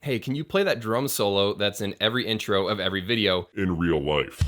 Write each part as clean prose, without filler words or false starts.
Hey, can you play that drum solo that's in every intro of every video in real life?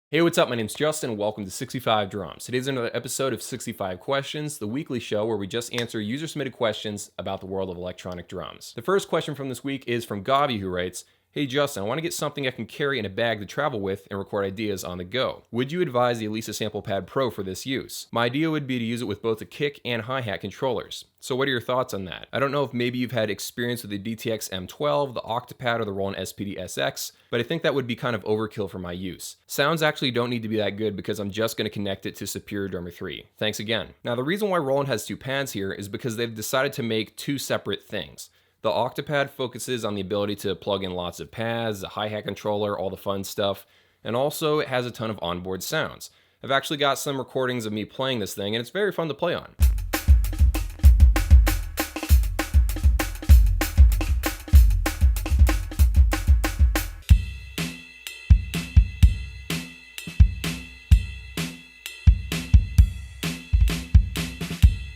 Hey, what's up? My name's Justin. Welcome to 65 Drums. Today's another episode of 65 Questions, the weekly show where we just answer user-submitted questions about the world of electronic drums. The first question from this week is from GHAVI, who writes, "Hey Justin, I want to get something I can carry in a bag to travel with and record ideas on the go. Would you advise the Alesis SamplePad Pro for this use? My idea would be to use it with both the kick and hi-hat controllers. So what are your thoughts on that? I don't know if maybe you've had experience with the DTX M12, the octapad, or the Roland spd-sx, but I think that would be kind of overkill for my use. Sounds actually don't need to be that good because I'm just going to connect it to Superior Drummer 3. Thanks again." Now the reason why Roland has two pads here is because they've decided to make two separate things. The octapad focuses on the ability to plug in lots of pads, a hi-hat controller, all the fun stuff, and also it has a ton of onboard sounds. I've actually got some recordings of me playing this thing, and it's very fun to play on.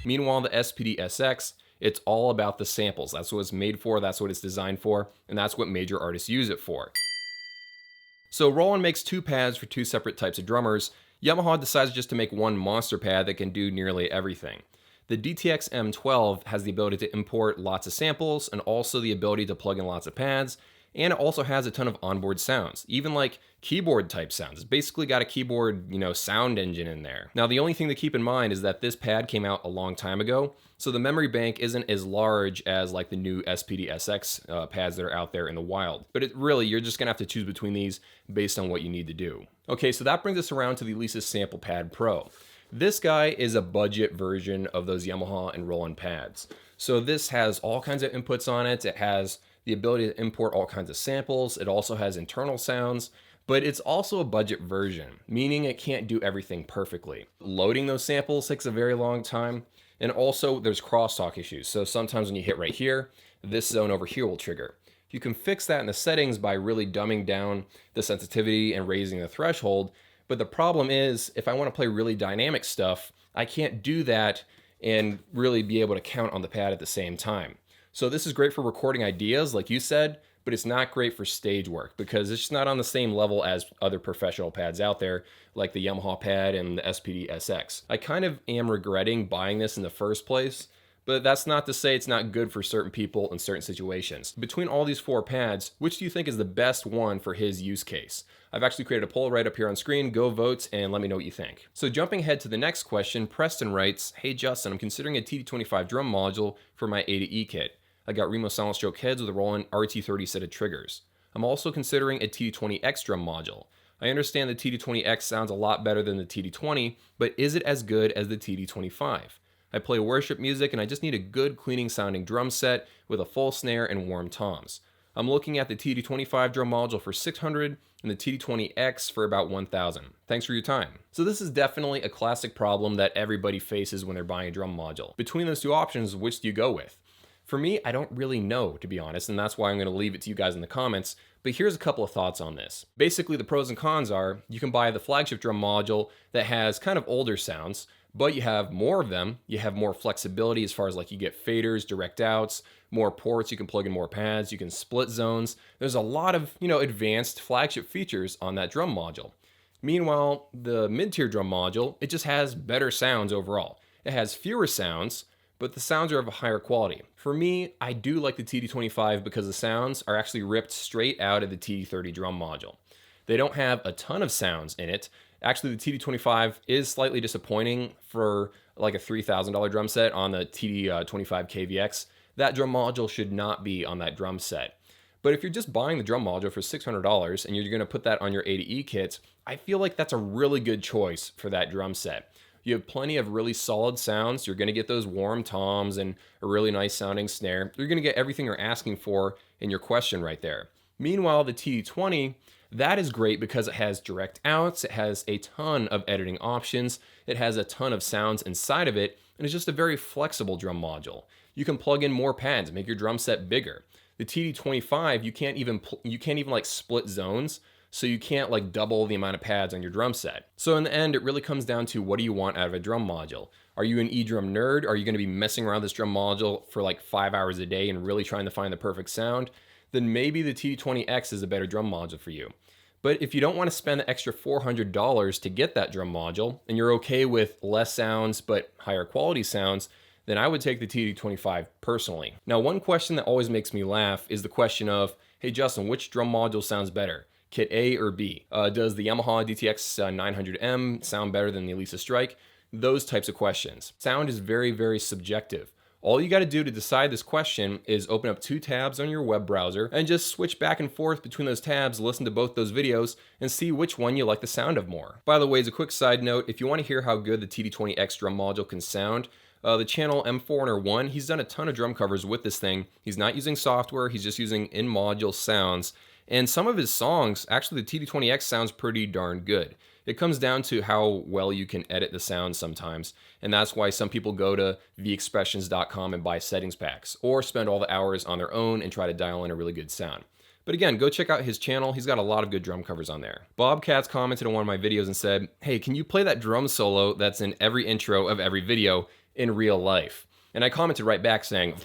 Meanwhile, the spd-sx, it's all about the samples. That's what it's made for, that's what it's designed for, and that's what major artists use it for. So Roland makes two pads for two separate types of drummers. Yamaha decides just to make one monster pad that can do nearly everything. The DTX M12 has the ability to import lots of samples and also the ability to plug in lots of pads, and it also has a ton of onboard sounds, even like keyboard type sounds. It's basically got a keyboard, sound engine in there. Now, the only thing to keep in mind is that this pad came out a long time ago, so the memory bank isn't as large as like the new spd-sx pads that are out there in the wild. But you're just gonna have to choose between these based on what you need to do. Okay, so that brings us around to the Alesis SamplePad Pro. This guy is a budget version of those Yamaha and Roland pads. So this has all kinds of inputs on it. It has the ability to import all kinds of samples. It also has internal sounds, but it's also a budget version, meaning it can't do everything perfectly. Loading those samples takes a very long time, and also there's crosstalk issues. So sometimes when you hit right here, this zone over here will trigger. You can fix that in the settings by really dumbing down the sensitivity and raising the threshold, but the problem is if I want to play really dynamic stuff, I can't do that and really be able to count on the pad at the same time. So this is great for recording ideas, like you said, but it's not great for stage work because it's just not on the same level as other professional pads out there, like the Yamaha pad and the spd-sx. I kind of am regretting buying this in the first place, but that's not to say it's not good for certain people in certain situations. Between all these four pads, which do you think is the best one for his use case? I've actually created a poll right up here on screen. Go vote and let me know what you think. So jumping ahead to the next question, Preston writes, "Hey Justin, I'm considering a TD25 drum module for my A to E kit. I got Remo Silentstroke heads with a Roland RT30 set of triggers. I'm also considering a TD20X drum module. I understand the TD20X sounds a lot better than the TD20, but is it as good as the TD25? I play worship music and I just need a good cleaning sounding drum set with a full snare and warm toms. I'm looking at the TD25 drum module for $600 and the TD20X for about $1,000. Thanks for your time." So this is definitely a classic problem that everybody faces when they're buying a drum module. Between those two options, which do you go with? For me, I don't really know, to be honest, and that's why I'm going to leave it to you guys in the comments, but here's a couple of thoughts on this. Basically, the pros and cons are, you can buy the flagship drum module that has kind of older sounds, but you have more of them, you have more flexibility as far as like you get faders, direct outs, more ports, you can plug in more pads, you can split zones. There's a lot of, advanced flagship features on that drum module. Meanwhile, the mid-tier drum module, it just has better sounds overall. It has fewer sounds, but the sounds are of a higher quality. For me, I do like the TD25 because the sounds are actually ripped straight out of the TD30 drum module. They don't have a ton of sounds in it. Actually, the TD25 is slightly disappointing for like a $3,000 drum set on the TD25 KVX. That drum module should not be on that drum set. But if you're just buying the drum module for $600 and you're going to put that on your A to E kit, I feel like that's a really good choice for that drum set. You have plenty of really solid sounds. You're going to get those warm toms and a really nice sounding snare. You're going to get everything you're asking for in your question right there. Meanwhile, the TD20, that is great because it has direct outs, it has a ton of editing options, it has a ton of sounds inside of it, and it's just a very flexible drum module. You can plug in more pads, make your drum set bigger. The TD25, you can't even like split zones. so you can't like double the amount of pads on your drum set. So in the end, it really comes down to what do you want out of a drum module? Are you an E-drum nerd? Are you gonna be messing around this drum module for like 5 hours a day and really trying to find the perfect sound? Then maybe the TD20X is a better drum module for you. But if you don't want to spend the extra $400 to get that drum module, and you're okay with less sounds but higher quality sounds, then I would take the TD25 personally. Now, one question that always makes me laugh is the question of, hey Justin, which drum module sounds better? Kit A or B? Does the Yamaha DTX 900M sound better than the Alesis Strike? Those types of questions. Sound is very, very subjective. All you got to do to decide this question is open up 2 tabs on your web browser and just switch back and forth between those tabs, listen to both those videos, and see which one you like the sound of more. By the way, as a quick side note, if you want to hear how good the TD20X drum module can sound, the channel M401, he's done a ton of drum covers with this thing. He's not using software, he's just using in-module sounds. And some of his songs, actually the TD20X sounds pretty darn good. It comes down to how well you can edit the sound sometimes, and that's why some people go to vexpressions.com and buy settings packs, or spend all the hours on their own and try to dial in a really good sound. But again, go check out his channel. He's got a lot of good drum covers on there. Bobcats commented on one of my videos and said, hey, can you play that drum solo that's in every intro of every video in real life? And I commented right back saying,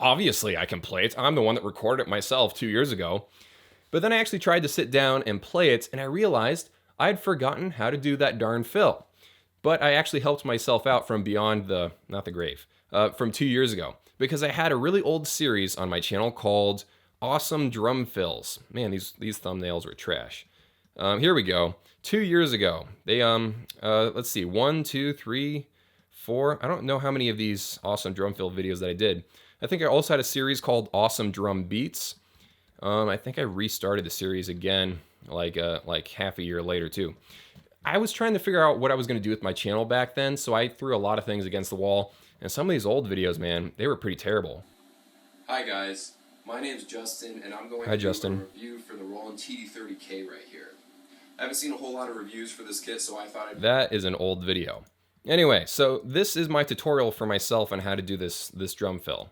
obviously I can play it. I'm the one that recorded it myself 2 years ago. But then I actually tried to sit down and play it, and I realized I'd forgotten how to do that darn fill. But I actually helped myself out from beyond the, not the grave, from 2 years ago, because I had a really old series on my channel called Awesome Drum Fills. Man, these thumbnails were trash. Here we go. 2 years ago, they, let's see, 1, 2, 3, 4. I don't know how many of these awesome drum fill videos that I did. I think I also had a series called Awesome Drum Beats. I think I restarted the series again like half a year later too. I was trying to figure out what I was going to do with my channel back then, so I threw a lot of things against the wall, and some of these old videos, man, they were pretty terrible. Hi guys, my name's Justin, and I'm going to do a review for the Roland RT30 right here. I haven't seen a whole lot of reviews for this kit, so I thought that is an old video. Anyway, so this is my tutorial for myself on how to do this drum fill.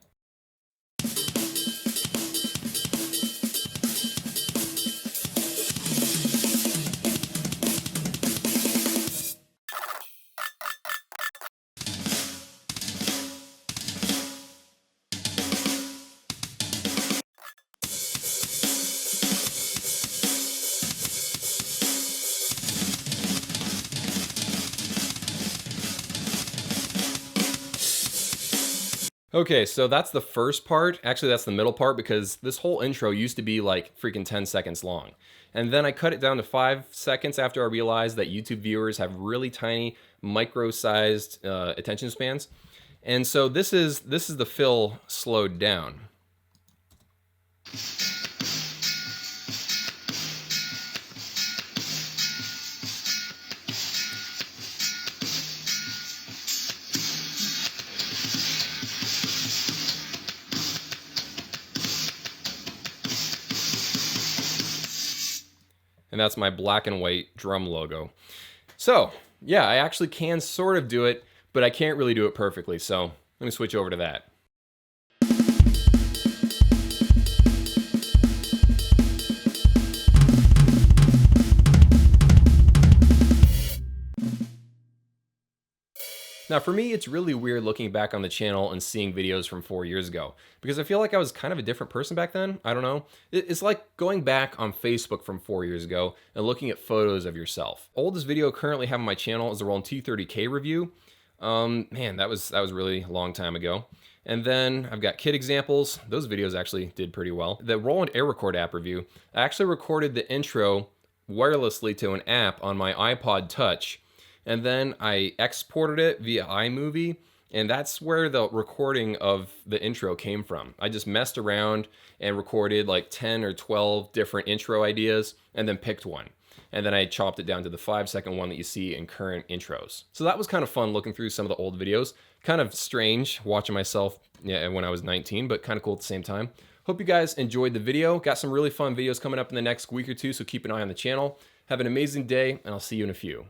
Okay, so that's the first part. Actually, that's the middle part, because this whole intro used to be like freaking 10 seconds long. And then I cut it down to 5 seconds after I realized that YouTube viewers have really tiny, micro-sized attention spans. And so this is the fill slowed down. And that's my black and white drum logo. So yeah, I actually can sort of do it, but I can't really do it perfectly. So let me switch over to that. Now for me, it's really weird looking back on the channel and seeing videos from 4 years ago, because I feel like I was kind of a different person back then. I don't know. It's like going back on Facebook from 4 years ago and looking at photos of yourself. Oldest video I currently have on my channel is the Roland RT30 review. Man, that was really a long time ago. And then I've got kit examples. Those videos actually did pretty well. The Roland AirRecord app review, I actually recorded the intro wirelessly to an app on my iPod Touch. And then I exported it via iMovie, and that's where the recording of the intro came from. I just messed around and recorded like 10 or 12 different intro ideas and then picked one. And then I chopped it down to the 5-second one that you see in current intros. So that was kind of fun looking through some of the old videos. Kind of strange watching myself when I was 19, but kind of cool at the same time. Hope you guys enjoyed the video. Got some really fun videos coming up in the next week or two, so keep an eye on the channel. Have an amazing day, and I'll see you in a few.